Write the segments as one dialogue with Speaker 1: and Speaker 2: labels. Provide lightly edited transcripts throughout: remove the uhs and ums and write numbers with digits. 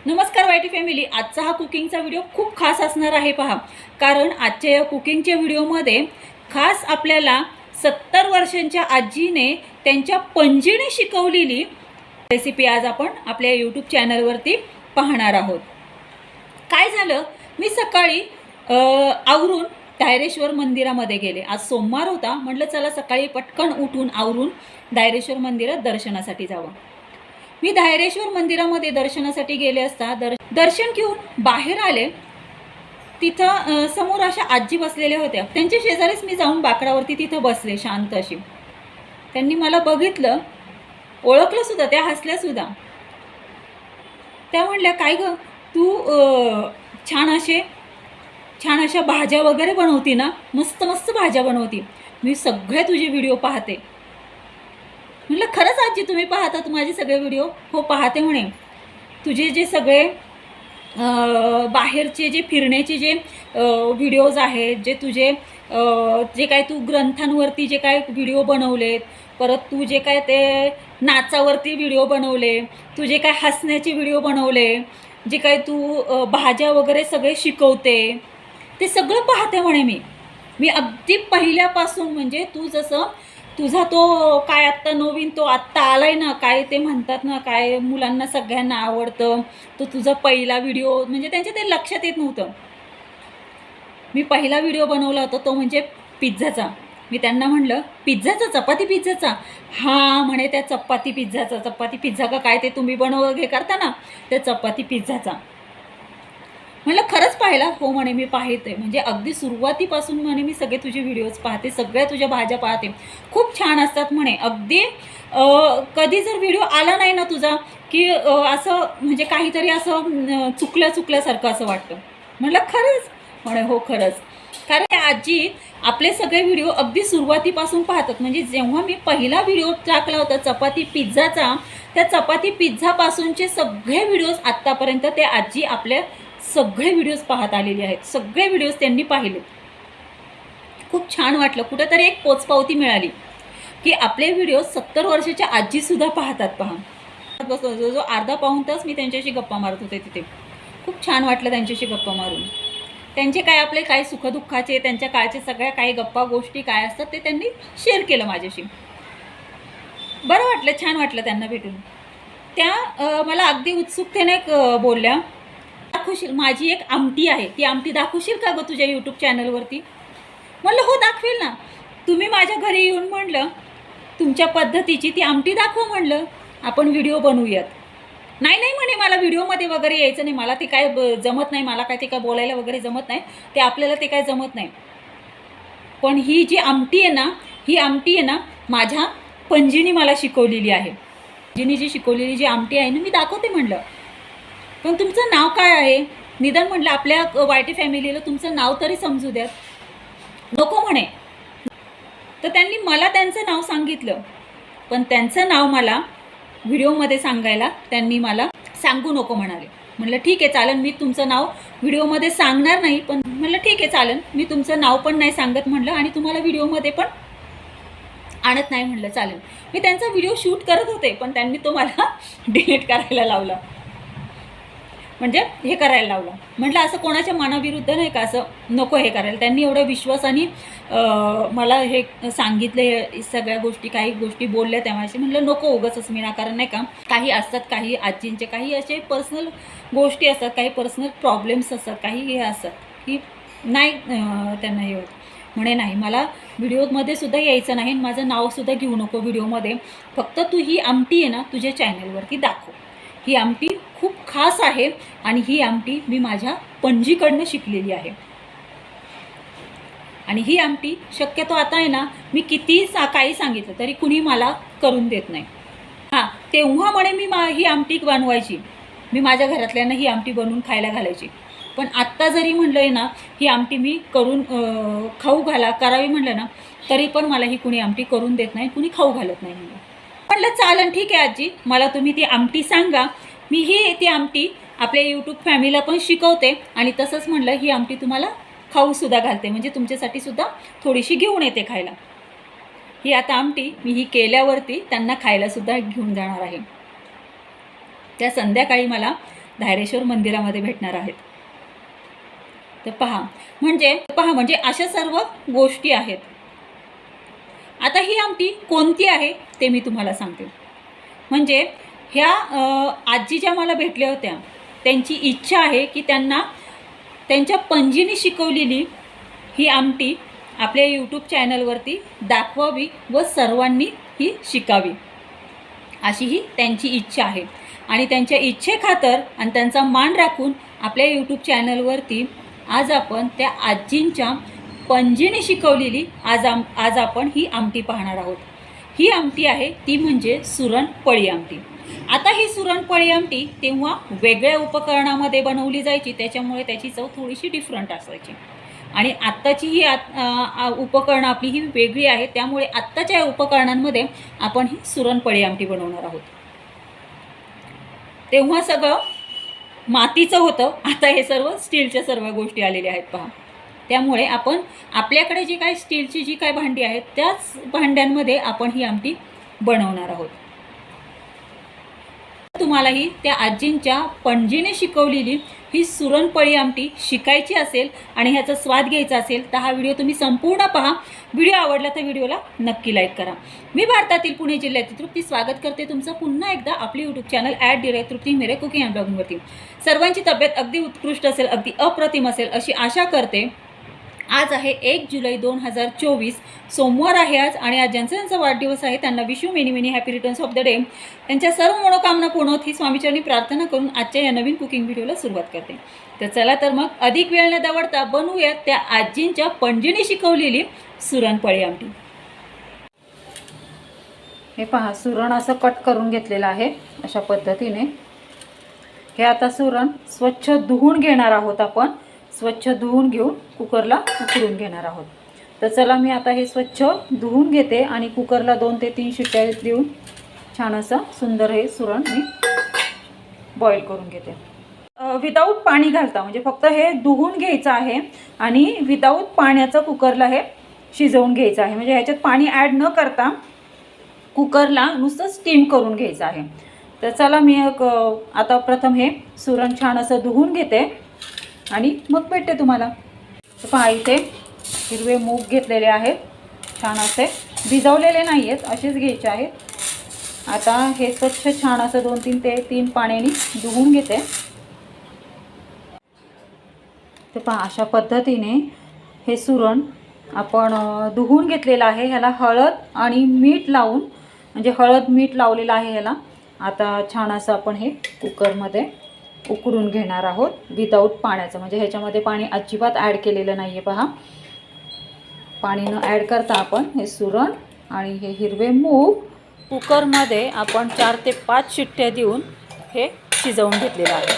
Speaker 1: नमस्कार YT family. आजचा हा कुकिंगचा व्हिडिओ खूप खास असणार आहे पहा. कारण आजच्या या कुकिंगच्या व्हिडिओमध्ये खास आपल्याला 70 वर्षांच्या आजीने त्यांच्या पणजीने शिकवलेली रेसिपी आज आपण आपल्या यूट्यूब चॅनलवरती पाहणार आहोत. काय झालं, मी सकाळी आवरून धायरेश्वर मंदिरामध्ये गेले. आज सोमवार होता. म्हटलं चला सकाळी पटकन उठून आवरून धायरेश्वर मंदिरात दर्शनासाठी जावं. मी धायरेश्वर मंदिरामध्ये दर्शनासाठी गेले असता दर्शन घेऊन बाहेर आले. तिथं समोर अशा आजी बसलेल्या होत्या. त्यांच्या शेजारीच मी जाऊन बाकडावरती तिथं बसले शांत अशी. त्यांनी मला बघितलं, ओळखलं सुद्धा, त्या हसल्या सुद्धा. त्या म्हणल्या, काय ग तू छान अशा भाज्या वगैरे बनवती ना, मस्त मस्त भाज्या बनवती, मी सगळे तुझे व्हिडिओ पाहते. म्हटलं खरंच आजी तुम्ही पाहतात माझे सगळे व्हिडिओ? हो पाहते म्हणे. तुझे जे सगळे बाहेरचे जे फिरण्याचे जे व्हिडिओज आहेत, जे तुझे जे काय तू ग्रंथांवरती जे काय व्हिडिओ बनवलेत, परत तू जे काय ते नाचावरती व्हिडिओ बनवले, तू जे काय हसण्याचे व्हिडिओ बनवले, जे काय तू भाज्या वगैरे सगळे शिकवते, ते सगळं पाहते म्हणे मी अगदी पहिल्यापासून. म्हणजे तू जसं तुझा तो काय आत्ता नवीन तो आत्ता आलाय ना, काय ते म्हणतात ना, काय मुलांना सगळ्यांना आवडतं, तो तुझा पहिला व्हिडिओ, म्हणजे त्यांच्या ते लक्षात येत नव्हतं. मी पहिला व्हिडिओ बनवला होता तो म्हणजे पिझ्झाचा. मी त्यांना म्हणलं पिझ्झाचा, चपाती पिझ्झाचा? हां म्हणे, त्या चपाती पिझ्झाचा. चपाती पिझ्झा का काय ते तुम्ही हे करता ना, त्या चपाती पिझ्झाचा. म्हणलं खरंच पाहिला? हो म्हणे मी पाहते. म्हणजे अगदी सुरुवातीपासून म्हणे मी सगळे तुझे व्हिडिओज पाहते, सगळ्या तुझ्या भाज्या पाहते, खूप छान असतात म्हणे. अगदी कधी जर व्हिडिओ आला नाही ना तुझा की असं म्हणजे काहीतरी असं चुकल्यासारखं असं वाटतं. म्हटलं खरंच? म्हणे हो खरंच. कारण आजी आपले सगळे व्हिडिओ अगदी सुरुवातीपासून पाहतात. म्हणजे जेव्हा मी पहिला व्हिडिओ टाकला होता चपाती पिझ्झाचा, त्या चपाती पिझ्झापासूनचे सगळे व्हिडिओज आत्तापर्यंत ते आजी आपल्या सगळे व्हिडिओज पाहत आलेले आहेत. सगळे व्हिडिओज त्यांनी पाहिले. खूप छान वाटलं. कुठंतरी एक पोचपावती मिळाली की आपले व्हिडिओ 70 वर्षाच्या आजीसुद्धा पाहतात पहा. जो अर्धा पाऊण तास मी त्यांच्याशी गप्पा मारत होते तिथे. खूप छान वाटलं त्यांच्याशी गप्पा मारून. त्यांचे काय आपले काय सुखदुःखाचे, त्यांच्या काळचे सगळ्या काही गप्पा गोष्टी काय असतात ते त्यांनी शेअर केलं माझ्याशी. बरं वाटलं, छान वाटलं त्यांना भेटून. त्या मला अगदी उत्सुकतेने बोलल्या, दाखवशील माझी एक आमटी आहे, ती आमटी दाखवशील का गं तुझ्या यूट्यूब चॅनलवरती? म्हणलं हो दाखवेल ना. तुम्ही माझ्या घरी येऊन म्हणलं तुमच्या पद्धतीची ती आमटी दाखव, म्हणलं आपण व्हिडिओ बनवूयात. नाही म्हणे, मला व्हिडिओमध्ये वगैरे यायचं नाही, मला ते काय जमत नाही, मला काय ते काय बोलायला वगैरे जमत नाही, ते आपल्याला ते काय जमत नाही. पण ही जी आमटी आहे ना, ही आमटी आहे ना माझ्या पणजीने मला शिकवलेली आहे. पणजीने जी शिकवलेली जी आमटी आहे ना, मी दाखवते म्हणलं. पण तुमचं नाव काय आहे? निदान म्हटलं आपल्या वायटी फॅमिलीला तुमचं नाव तरी समजू द्यात. नको म्हणे. तर त्यांनी मला त्यांचं नाव सांगितलं, पण त्यांचं नाव मला व्हिडिओमध्ये सांगायला त्यांनी मला सांगू नको म्हणाले. म्हटलं ठीक आहे चालेल, मी तुमचं नाव व्हिडिओमध्ये सांगणार नाही, पण म्हटलं ठीक आहे चालेल, मी तुमचं नाव पण नाही सांगत म्हटलं, आणि तुम्हाला व्हिडिओमध्ये पण आणत नाही म्हटलं चालेल. मी त्यांचा व्हिडिओ शूट करत होते, पण त्यांनी तो मला डिलीट करायला लावला, म्हणजे हे करायला लावलं. म्हटलं असं कोणाच्या मनाविरुद्ध नाही का, असं नको हे करायला. त्यांनी एवढ्या विश्वासाने मला हे सांगितले, सगळ्या गोष्टी काही गोष्टी बोलल्या त्यामुळे म्हटलं नको उगाचच विनाकारण नाही का. काही असतात, काही आजींचे काही असे पर्सनल गोष्टी असतात, काही पर्सनल प्रॉब्लेम्स असतात, काही हे असतात की नाही त्यांना हे होत. म्हणे नाही, मला व्हिडिओमध्ये सुद्धा यायचं नाही, माझं नावसुद्धा घेऊ नको व्हिडिओमध्ये, फक्त तू ही आमटी आहे ना तुझ्या चॅनलवरती दाखव. ही आमटी खूप खास आहे आणि ही आमटी मी माझ्या पणजीकडनं शिकलेली आहे. आणि ही आमटी शक्यतो आता आहे ना, मी किती काही सांगितलं तरी कुणी मला करून देत नाही. हां, तेव्हा म्हणे मी ही आमटी बनवायची, मी माझ्या घरातल्यांना ही आमटी बनवून खायला घालायची. पण आत्ता जरी म्हणलं आहे ना ही आमटी मी करून करावी म्हणलं ना, तरी पण मला ही कुणी आमटी करून देत नाही, कुणी खाऊ घालत नाही. म्हटलं चालेल ठीक आहे आजी, मला तुम्ही ती आमटी सांगा, मी ती आमटी आपल्या यूट्यूब फॅमिलीला पण शिकवते, आणि तसंच म्हणलं ही आमटी तुम्हाला खाऊसुद्धा घालते, म्हणजे तुमच्यासाठी सुद्धा थोडीशी घेऊन येते खायला. ही आता आमटी मी ही केल्यावरती त्यांना खायलासुद्धा घेऊन जाणार आहे. त्या संध्याकाळी मला धायरेश्वर मंदिरामध्ये भेटणार आहेत. तर पहा म्हणजे अशा सर्व गोष्टी आहेत. आता ही आमटी कोणती आहे ते मी तुम्हाला सांगते. म्हणजे ह्या आजी ज्या मला भेटल्या होत्या त्यांची इच्छा आहे की त्यांना त्यांच्या पणजीने शिकवलेली ही आमटी आपल्या यूट्यूब चॅनलवरती दाखवावी व सर्वांनी ही शिकावी, अशी ही त्यांची इच्छा आहे. आणि त्यांच्या इच्छेखातर आणि त्यांचा मान राखून आपल्या यूट्यूब चॅनलवरती आज आपण त्या आजींच्या पणजीने शिकवलेली आज आपण ही आमटी पाहणार आहोत. ही आमटी आहे ती म्हणजे सुरणपोळी आमटी. आता ही सुरणपोळी आमटी तेव्हा वेगळ्या उपकरणामध्ये बनवली जायची, त्याच्यामुळे त्याची चव थोडीशी डिफरंट असायची. आणि आत्ताची ही उपकरणं आपली ही वेगळी आहे, त्यामुळे आत्ताच्या उपकरणांमध्ये आपण ही सुरणपोळी आमटी बनवणार आहोत. तेव्हा सगळं मातीचं होतं, आता हे सर्व स्टीलच्या सर्व गोष्टी आलेल्या आहेत पहा. त्यामुळे आपण आपल्याकडे जी काय स्टीलची जी काय भांडी आहेत त्याच भांड्यांमध्ये आपण ही आमटी बनवणार आहोत. तुम्हालाही त्या आजींच्या पणजीने शिकवलेली ही सुरणपोळी आमटी शिकायची असेल आणि ह्याचा स्वाद घ्यायचा असेल तर हा व्हिडिओ तुम्ही संपूर्ण पहा. व्हिडिओ आवडला तर व्हिडिओला नक्की लाईक करा. मी भारतातील पुणे जिल्ह्यातील तृप्ती स्वागत करते तुमचं पुन्हा एकदा आपली यूट्यूब चॅनल @तृप्ती मेरे कुकिंग अँड ब्लॉगिंगवरती. सर्वांची तब्येत अगदी उत्कृष्ट असेल, अगदी अप्रतिम असेल अशी आशा करते. आज आहे 1 जुलै 2024, सोमवार आहे आज. आणि आज ज्यांचा वाढदिवस आहे त्यांना wish you many many happy returns of the day. त्यांच्या सर्व मनोकामना पूर्ण होत ही स्वामीचरणी प्रार्थना करून आजच्या या नवीन कुकिंग व्हिडिओला सुरुवात करते. तर चला तर मग अधिक वेळ न दवडता बनवूयात त्या आजींच्या पणजीने शिकवलेली सुरणपोळी आमटी. हे पहा, सुरण असं कट करून घेतलेलं आहे अशा पद्धतीने. हे आता सुरण स्वच्छ धुवून घेणार आहोत आपण. स्वच्छ धुवून घेऊन कुकरला उकळून घेणार आहोत. तर चला मी आता हे स्वच्छ धुवून घेते आणि कुकरला 2 ते 3 शिट्ट्या देऊन छान असं सुंदर हे सुरण मी बॉईल करून घेते. विदाऊट पाणी घालता, म्हणजे फक्त हे धुवून घ्यायचं आहे आणि विदाऊट पाण्याचं कुकरला हे शिजवून घ्यायचं आहे. म्हणजे ह्याच्यात पाणी ॲड न करता कुकरला नुसतं स्टीम करून घ्यायचं आहे. तर चला मी आता प्रथम हे सुरण छान असं धुवून घेते आणि मग भेटते तुम्हाला. तर पहा, इथे हिरवे मूग घेतलेले आहेत, छान असे भिजवलेले नाही आहेत, असेच घ्यायचे आहेत. आता हे स्वच्छ छान असं 2 ते 3 पाण्याने धुवून घेते. तर पहा, अशा पद्धतीने हे सुरण आपण धुवून घेतलेलं आहे. ह्याला हळद आणि मीठ लावून, म्हणजे हळद मीठ लावलेलं आहे ह्याला. आता छान असं आपण हे कुकरमध्ये उकडून घेणार आहोत विदाऊट पाण्याचं. म्हणजे ह्याच्यामध्ये पाणी अजिबात ॲड केलेलं नाही आहे पहा. पाणी न ॲड करता आपण हे सुरण आणि हे हिरवे मूग कुकरमध्ये आपण 4 ते 5 शिट्ट्या देऊन हे शिजवून घेतलेलं आहे.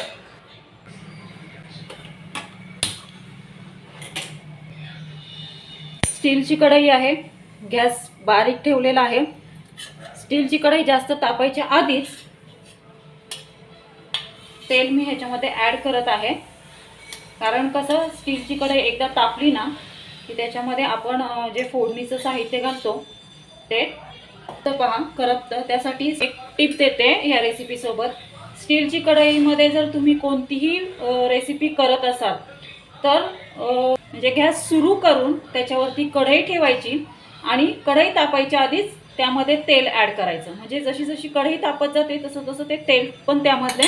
Speaker 1: स्टीलची कढई आहे, गॅस बारीक ठेवलेला आहे. स्टीलची कढई जास्त तापायच्या आधीच तेल मी ह्याच्यामध्ये ॲड करत आहे. कारण कसं, स्टीलची कढई एकदा तापली ना की त्याच्यामध्ये आपण जे फोडणीचं साहित्य घालतो ते तर पहा करपतं. त्यासाठी एक टिप देते ह्या रेसिपीसोबत. स्टीलची कढईमध्ये जर तुम्ही कोणतीही रेसिपी करत असाल तर म्हणजे गॅस सुरू करून त्याच्यावरती कढई ठेवायची आणि कढई तापायच्या आधीच त्यामध्ये तेल ॲड करायचं. म्हणजे जशी जशी कढई तापत जाते तसं तसं ते तेल पण त्यामधले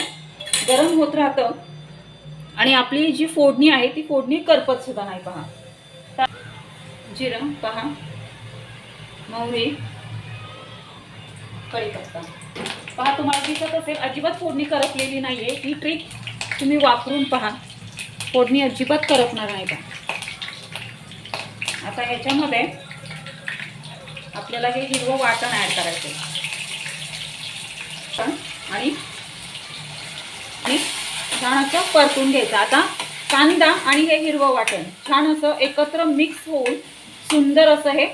Speaker 1: गरम होत राहतं आणि आपली जी फोडणी आहे ती फोडणी करपत सुद्धा नाही पहा. जिरं पहा, मोहरी, कढीपत्ता पहा, तुम्हाला दिसत असेल अजिबात फोडणी करपलेली नाही आहे. ही ट्रिक तुम्ही वापरून पहा, फोडणी अजिबात करपणार नाही का. आता ह्याच्यामध्ये आपल्याला हे हिरवं वाटण ॲड करायचं आणि छान असं परतून घ्यायचं. आता कांदा आणि हे हिरवं वाटण छान असं एकत्र मिक्स होऊन सुंदर असं हे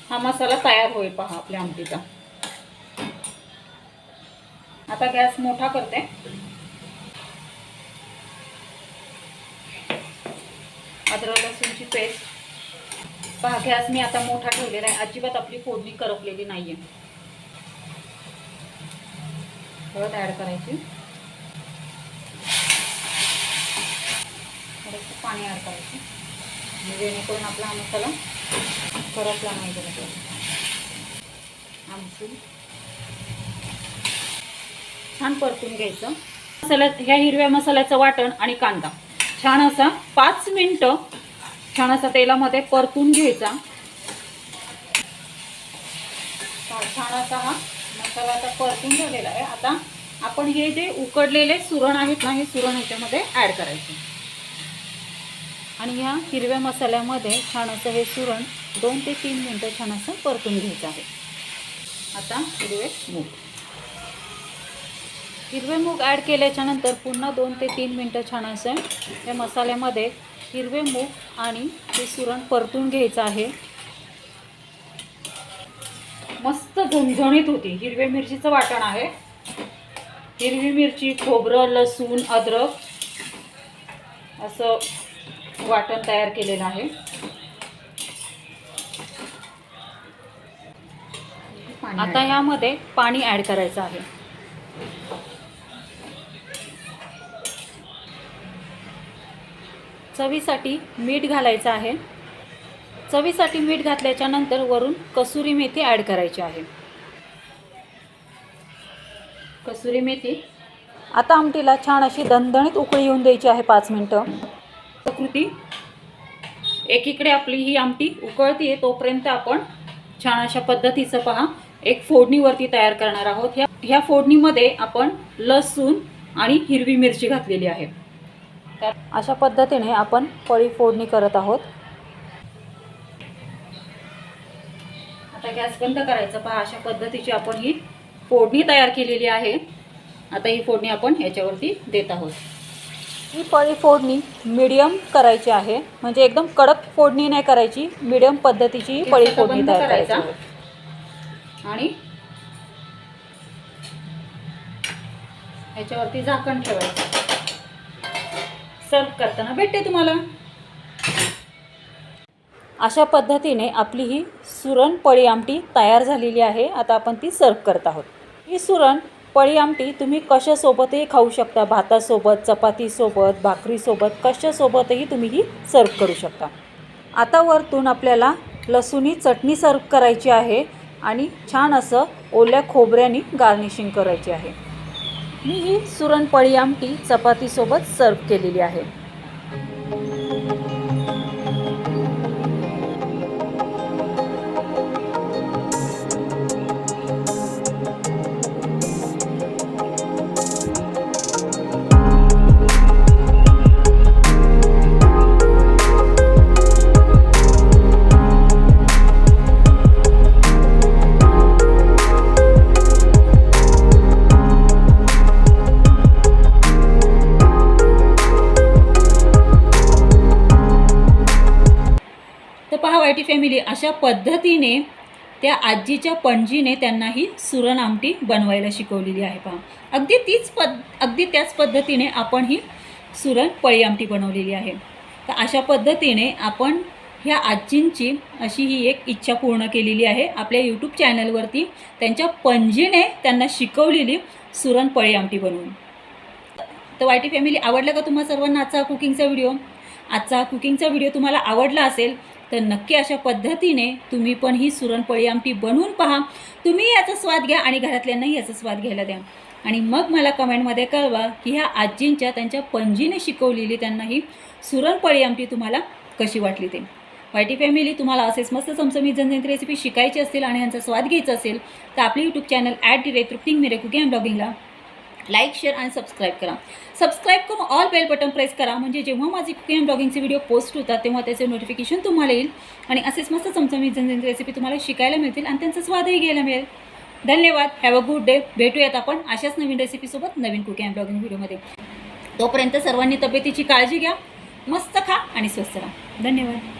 Speaker 1: हा मसाला तयार होईल पहा आपल्या आमटीचा. आता गॅस मोठा करते. अद्रक लसूणची पेस्ट पहा, गॅस मी आता मोठा ठेवलेला आहे. अजिबात आपली फोडणी करपलेली नाहीये. हळद ॲड करायची. पाणी ॲड करायचं, जेणेकरून आपला हा मसाला करपला नाही गेला. आमसूल छान परतून घ्यायचं. ह्या हिरव्या मसाल्याचं वाटण आणि कांदा छान असा 5 मिनिटं छान असा तेलामध्ये परतून घ्यायचा. छान असा हा मसाला आता परतून झालेला आहे. आता आपण हे जे उकडलेले सुरण आहेत ना, हे सुरण ह्याच्यामध्ये ॲड करायचे आणि ह्या हिरव्या मसाल्यामध्ये छान असं हे सुरण 2 ते 3 मिनिटं छान असं परतून घ्यायचं आहे. आता हिरवे मूग ॲड केल्याच्यानंतर पुन्हा 2 ते 3 मिनिटं छान असं या मसाल्यामध्ये हिरवे मूग आणि हे सुरण परतून घ्यायचं आहे. मस्त झणझणीत होती. हिरव्या मिरचीचं वाटण आहे. हिरवी मिरची, खोबरं, लसूण, अद्रक असं वाटण तयार केलेलं आहे. आता ह्यामध्ये पाणी ॲड करायचं आहे. चवीसाठी मीठ घालायचं आहे. चवीसाठी मीठ घातल्याच्या नंतर वरून कसुरी मेथी ॲड करायची आहे. कसुरी मेथी. आता आमटीला छान अशी दणदणीत उकळी येऊन द्यायची आहे 5 मिनिटं. कृती एकीकडे आपली ही आमटी उकळती आहे तोपर्यंत आपण छान अशा पद्धतीचं पहा एक फोडणीवरती तयार करणार आहोत. ह्या फोडणीमध्ये आपण लसूण आणि हिरवी मिरची घातलेली आहे. तर अशा पद्धतीने आपण पळी फोडणी करत आहोत. आता गॅस बंद करायचा. पहा अशा पद्धतीची आपण ही फोडणी तयार केलेली आहे. आता ही फोडणी आपण ह्याच्यावरती देत आहोत. ही पळी फोडणी मीडियम करायची आहे, म्हणजे एकदम कडक फोडणी नाही करायची, मीडियम पद्धतीची पळी फोडणी तयार करायची आणि ह्याच्यावरती झाकण ठेवायचं. सर्व करताना भेटते तुम्हाला. अशा पद्धतीने आपली ही सुरण पळी आमटी तयार झालेली आहे. आता आपण ती सर्व करत आहोत. ही सुरण पळी आमटी तुम्ही कशासोबतही खाऊ शकता. भातासोबत, चपातीसोबत, भाकरीसोबत, कशासोबतही तुम्ही ही सर्व करू शकता. आता वरतून आपल्याला लसूणी चटणी सर्व करायची आहे आणि छान असं ओल्या खोबऱ्याने गार्निशिंग करायची आहे. मी ही सुरण पळी आमटी चपातीसोबत सर्व केलेली आहे. पहा वायटी फॅमिली, अशा पद्धतीने त्या आजीच्या पणजीने त्यांना ही सुरण आमटी बनवायला शिकवलेली आहे. पहा अगदी त्याच पद्धतीने आपण ही सुरण पळी आमटी बनवलेली आहे. तर अशा पद्धतीने आपण ह्या आजींची अशी ही एक इच्छा पूर्ण केलेली आहे. आपल्या यूट्यूब चॅनलवरती त्यांच्या पणजीने त्यांना शिकवलेली सुरण पळी आमटी बनवून. तर वायटी फॅमिली, आवडला का तुम्हा सर्वांना आजचा कुकिंगचा व्हिडिओ? आजचा कुकिंगचा व्हिडिओ तुम्हाला आवडला असेल तर नक्की अशा पद्धतीने तुम्ही पण ही सुरणपोळी आमटी बनवून पहा. तुम्ही याचा स्वाद घ्या आणि घरातल्यांनाही याचा स्वाद घ्यायला द्या आणि मग मला कमेंटमध्ये कळवा की ह्या आजींच्या त्यांच्या पणजीने शिकवलेली त्यांना ही सुरणपोळी आमटी तुम्हाला कशी वाटली ते. वायटी फॅमिली, तुम्हाला असेच मस्त चमचमीत झणझणीत रेसिपी शिकायची असतील आणि यांचा स्वाद घ्यायचा असेल तर आपले यूट्यूब चॅनल @तृप्ती मेरे कुकिंग अँड ब्लॉगिंगला लाईक, शेअर आणि सबस्क्राईब करा. सबस्क्राईब करून ऑल बेल बटन प्रेस करा, म्हणजे जेव्हा माझी कुकिंग अँड ब्लॉगिंगचे व्हिडिओ पोस्ट होतात तेव्हा त्याचे नोटिफिकेशन तुम्हाला येईल आणि असेच मस्त चमचमीत झणझणीत रेसिपी तुम्हाला शिकायला मिळतील आणि त्यांचा स्वादही घ्यायला मिळेल. धन्यवाद. Have a good day. भेटूयात आपण अशाच नवीन रेसिपीसोबत नवीन कुकिंग अँड ब्लॉगिंग व्हिडिओमध्ये. तोपर्यंत सर्वांनी तब्येतीची काळजी घ्या, मस्त खा आणि स्वस्थ राहा. धन्यवाद.